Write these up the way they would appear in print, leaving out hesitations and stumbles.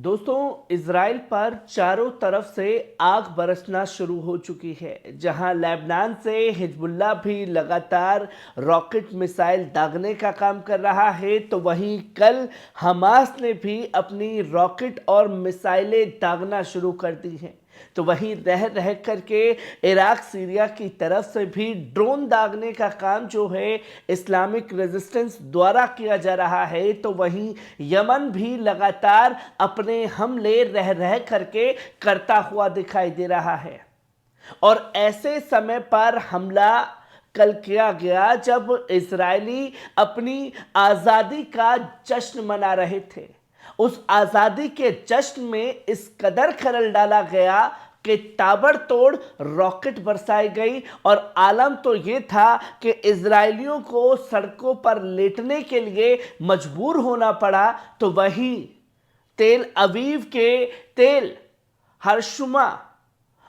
दोस्तों, इज़राइल पर चारों तरफ से आग बरसना शुरू हो चुकी है। जहां लेबनान से हिजबुल्लाह भी लगातार रॉकेट मिसाइल दागने का काम कर रहा है, तो वहीं कल हमास ने भी अपनी रॉकेट और मिसाइलें दागना शुरू कर दी हैं। तो वहीं रह रह करके इराक सीरिया की तरफ से भी ड्रोन दागने का काम जो है इस्लामिक रेजिस्टेंस द्वारा किया जा रहा है। तो वहीं यमन भी लगातार अपने हमले रह रह करके करता हुआ दिखाई दे रहा है। और ऐसे समय पर हमला कल किया गया जब इजरायली अपनी आज़ादी का जश्न मना रहे थे। उस आज़ादी के जश्न में इस कदर खलल डाला गया कि ताबड़तोड़ रॉकेट बरसाई गई और आलम तो ये था कि इजरायलियों को सड़कों पर लेटने के लिए मजबूर होना पड़ा। तो वहीं तेल अवीव के तेल हरशुमा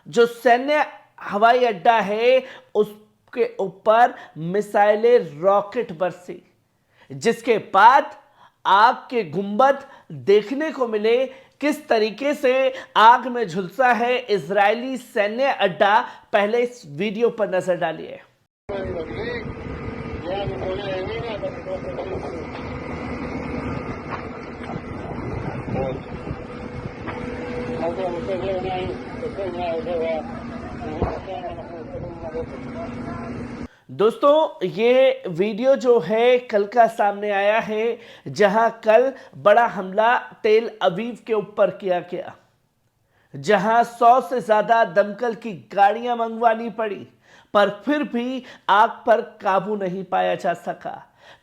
जो सैन्य हवाई अड्डा है उसके ऊपर मिसाइलें रॉकेट बरसी, जिसके बाद आग के गुंबद देखने को मिले। किस तरीके से आग में झुलसा है इजरायली सैन्य अड्डा, पहले इस वीडियो पर नजर डालिए। दोस्तों, ये वीडियो जो है कल का सामने आया है, जहां कल बड़ा हमला तेल अवीव के ऊपर किया गया, जहां 100 से ज्यादा दमकल की गाड़ियां मंगवानी पड़ी, पर फिर भी आग पर काबू नहीं पाया जा सका।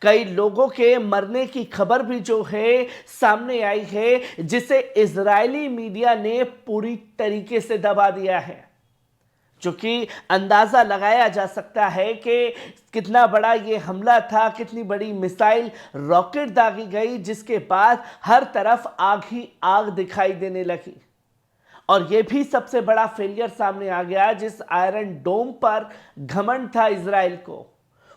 कई लोगों के मरने की खबर भी जो है सामने आई है, जिसे इजरायली मीडिया ने पूरी तरीके से दबा दिया है। जो कि अंदाजा लगाया जा सकता है कि कितना बड़ा ये हमला था, कितनी बड़ी मिसाइल रॉकेट दागी गई, जिसके बाद हर तरफ आग ही आग दिखाई देने लगी। और ये भी सबसे बड़ा फेलियर सामने आ गया, जिस आयरन डोम पर घमंड था इजराइल को,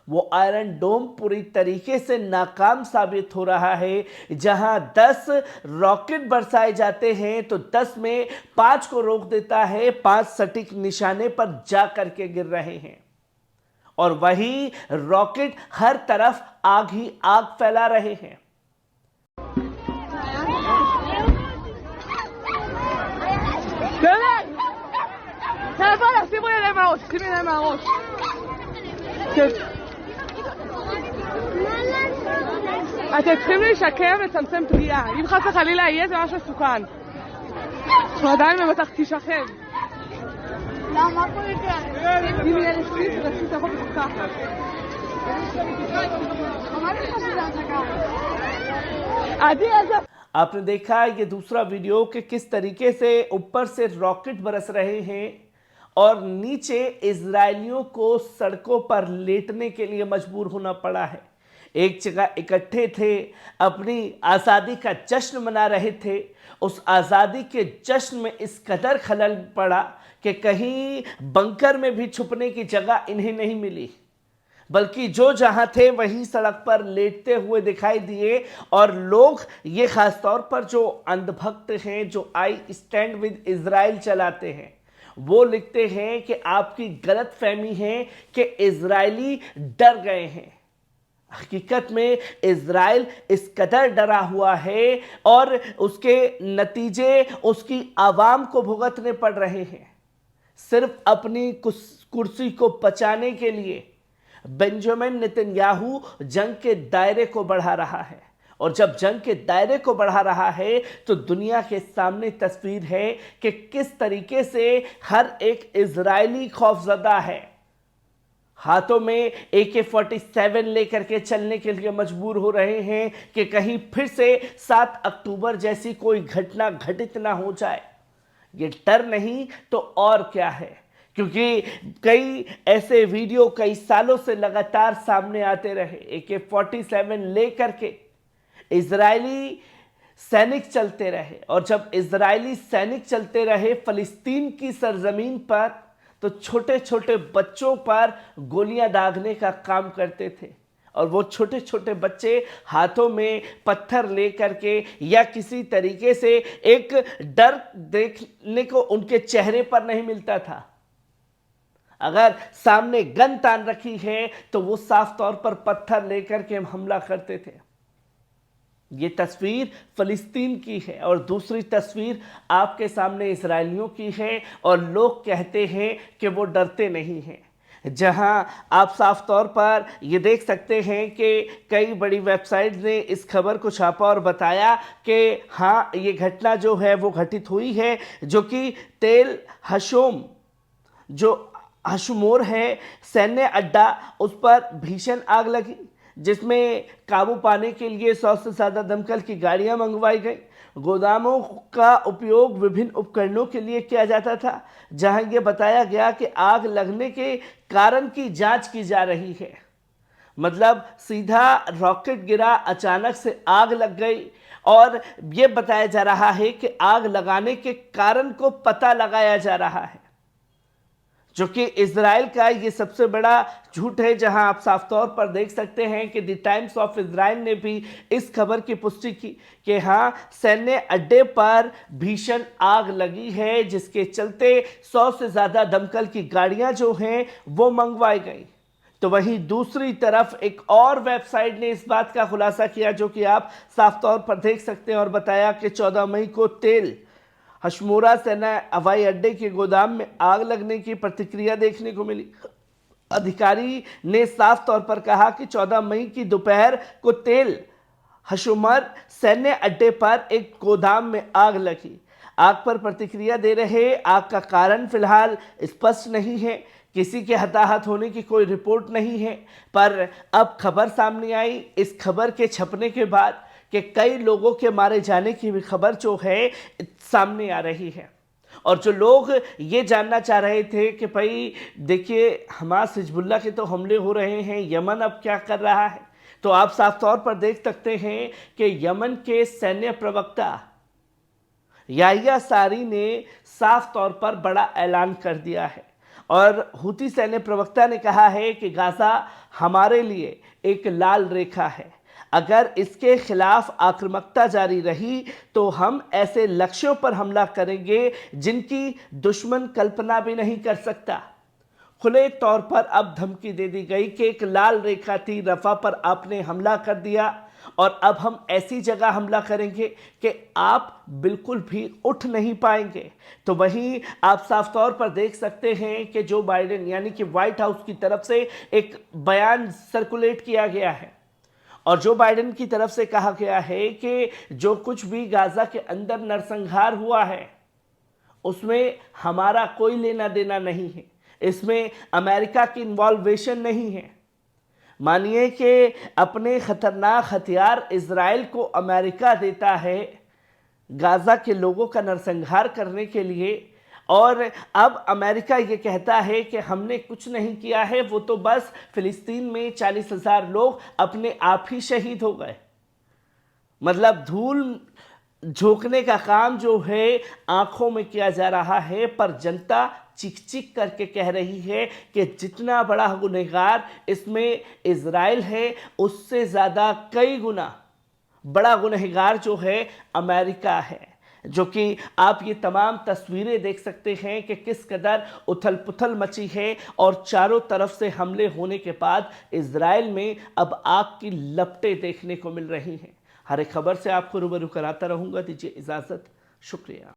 वो आयरन डोम पूरी तरीके से नाकाम साबित हो रहा है। जहां 10 रॉकेट बरसाए जाते हैं तो 10 में 5 को रोक देता है, 5 सटीक निशाने पर जा करके गिर रहे हैं। और वही रॉकेट हर तरफ आग ही आग फैला रहे हैं। אתם צריכים להישקם ולצמצם פגיעה. אם חס וחלילה יהיה זה ממש מסוכן. אנחנו עדיין במתח, תישכם. לא, מה פה יותר? אם יהיה רצית, רצית תבוא ככה. आपने देखा ये दूसरा वीडियो कि किस तरीके से ऊपर से रॉकेट बरस रहे हैं और नीचे इजरायलियों को सड़कों पर लेटने के लिए मजबूर होना पड़ा है। एक जगह इकट्ठे थे, अपनी आज़ादी का जश्न मना रहे थे। उस आज़ादी के जश्न में इस कदर खलल पड़ा कि कहीं बंकर में भी छुपने की जगह इन्हें नहीं मिली, बल्कि जो जहां थे वहीं सड़क पर लेटते हुए दिखाई दिए। और लोग, ये खास तौर पर जो अंधभक्त हैं, जो आई स्टैंड विद इजराइल चलाते हैं, वो लिखते हैं कि आपकी गलत फहमी है कि इजरायली डर गए हैं। हकीकत में इजराइल इस कदर डरा हुआ है और उसके नतीजे उसकी आवाम को भुगतने पड़ रहे हैं। सिर्फ अपनी कुर्सी को बचाने के लिए बेंजामिन नेतन्याहू जंग के दायरे को बढ़ा रहा है। और जब जंग के दायरे को बढ़ा रहा है तो दुनिया के सामने तस्वीर है कि किस तरीके से हर एक इजरायली खौफजदा है, हाथों में AK-47 लेकर के चलने के लिए मजबूर हो रहे हैं कि कहीं फिर से 7 अक्टूबर जैसी कोई घटना घटित ना हो जाए। ये डर नहीं तो और क्या है, क्योंकि कई ऐसे वीडियो कई सालों से लगातार सामने आते रहे। AK-47 लेकर के इजरायली सैनिक चलते रहे, और जब इजरायली सैनिक चलते रहे फलस्तीन की सरजमीन पर, तो छोटे छोटे बच्चों पर गोलियां दागने का काम करते थे। और वो छोटे छोटे बच्चे हाथों में पत्थर लेकर के या किसी तरीके से एक डर देखने को उनके चेहरे पर नहीं मिलता था। अगर सामने गन तान रखी है तो वो साफ तौर पर पत्थर लेकर के हमला करते थे। ये तस्वीर फिलिस्तीन की है और दूसरी तस्वीर आपके सामने इजरायलियों की है, और लोग कहते हैं कि वो डरते नहीं हैं। जहां आप साफ तौर पर ये देख सकते हैं कि कई बड़ी वेबसाइट ने इस खबर को छापा और बताया कि हाँ, ये घटना जो है वो घटित हुई है, जो कि तेल हशोम जो हशमोर है सैन्य अड्डा, उस पर भीषण आग लगी, जिसमें काबू पाने के लिए 100 से ज़्यादा दमकल की गाड़ियां मंगवाई गई। गोदामों का उपयोग विभिन्न उपकरणों के लिए किया जाता था, जहां ये बताया गया कि आग लगने के कारण की जांच की जा रही है। मतलब सीधा रॉकेट गिरा, अचानक से आग लग गई, और ये बताया जा रहा है कि आग लगाने के कारण को पता लगाया जा रहा है, जो कि इजराइल का ये सबसे बड़ा झूठ है। जहां आप साफ तौर पर देख सकते हैं कि द टाइम्स ऑफ इजराइल ने भी इस खबर की पुष्टि की कि हाँ, सैन्य अड्डे पर भीषण आग लगी है, जिसके चलते 100 से ज़्यादा दमकल की गाड़ियां जो हैं वो मंगवाई गई। तो वहीं दूसरी तरफ एक और वेबसाइट ने इस बात का खुलासा किया, जो कि आप साफ तौर पर देख सकते हैं, और बताया कि 14 मई को तेल हशमोरा सेना हवाई अड्डे के गोदाम में आग लगने की प्रतिक्रिया देखने को मिली। अधिकारी ने साफ तौर पर कहा कि 14 मई की दोपहर को तेल हशमोर सैन्य अड्डे पर एक गोदाम में आग लगी। आग पर प्रतिक्रिया दे रहे आग का कारण फिलहाल स्पष्ट नहीं है। किसी के हताहत होने की कोई रिपोर्ट नहीं है, पर अब खबर सामने आई इस खबर के छपने के बाद कि कई लोगों के मारे जाने की भी खबर जो है सामने आ रही है। और जो लोग ये जानना चाह रहे थे कि भाई देखिए, हमास हिजबुल्लाह के तो हमले हो रहे हैं, यमन अब क्या कर रहा है, तो आप साफ तौर पर देख सकते हैं कि यमन के सैन्य प्रवक्ता याहिया सारी ने साफ तौर पर बड़ा ऐलान कर दिया है, और हूती सैन्य प्रवक्ता ने कहा है कि गाजा हमारे लिए एक लाल रेखा है। अगर इसके खिलाफ आक्रामकता जारी रही तो हम ऐसे लक्ष्यों पर हमला करेंगे जिनकी दुश्मन कल्पना भी नहीं कर सकता। खुले तौर पर अब धमकी दे दी गई कि एक लाल रेखा थी, रफा पर आपने हमला कर दिया, और अब हम ऐसी जगह हमला करेंगे कि आप बिल्कुल भी उठ नहीं पाएंगे। तो वहीं आप साफ तौर पर देख सकते हैं कि जो बाइडेन यानी कि व्हाइट हाउस की तरफ से एक बयान सर्कुलेट किया गया है, और जो बाइडेन की तरफ से कहा गया है कि जो कुछ भी गाजा के अंदर नरसंहार हुआ है उसमें हमारा कोई लेना देना नहीं है, इसमें अमेरिका की इन्वॉल्वेशन नहीं है। मानिए कि अपने खतरनाक हथियार इजराइल को अमेरिका देता है गाजा के लोगों का नरसंहार करने के लिए, और अब अमेरिका ये कहता है कि हमने कुछ नहीं किया है, वो तो बस फिलिस्तीन में 40,000 लोग अपने आप ही शहीद हो गए। मतलब धूल झोंकने का काम जो है आंखों में किया जा रहा है, पर जनता चीख चीख करके कह रही है कि जितना बड़ा गुनहगार इसमें इजराइल है, उससे ज़्यादा कई गुना बड़ा गुनहगार जो है अमेरिका है। जो कि आप ये तमाम तस्वीरें देख सकते हैं कि किस कदर उथल पुथल मची है, और चारों तरफ से हमले होने के बाद इजराइल में अब आग की लपटें देखने को मिल रही हैं। हर एक खबर से आपको रूबरू कराता रहूँगा। दीजिए इजाज़त, शुक्रिया।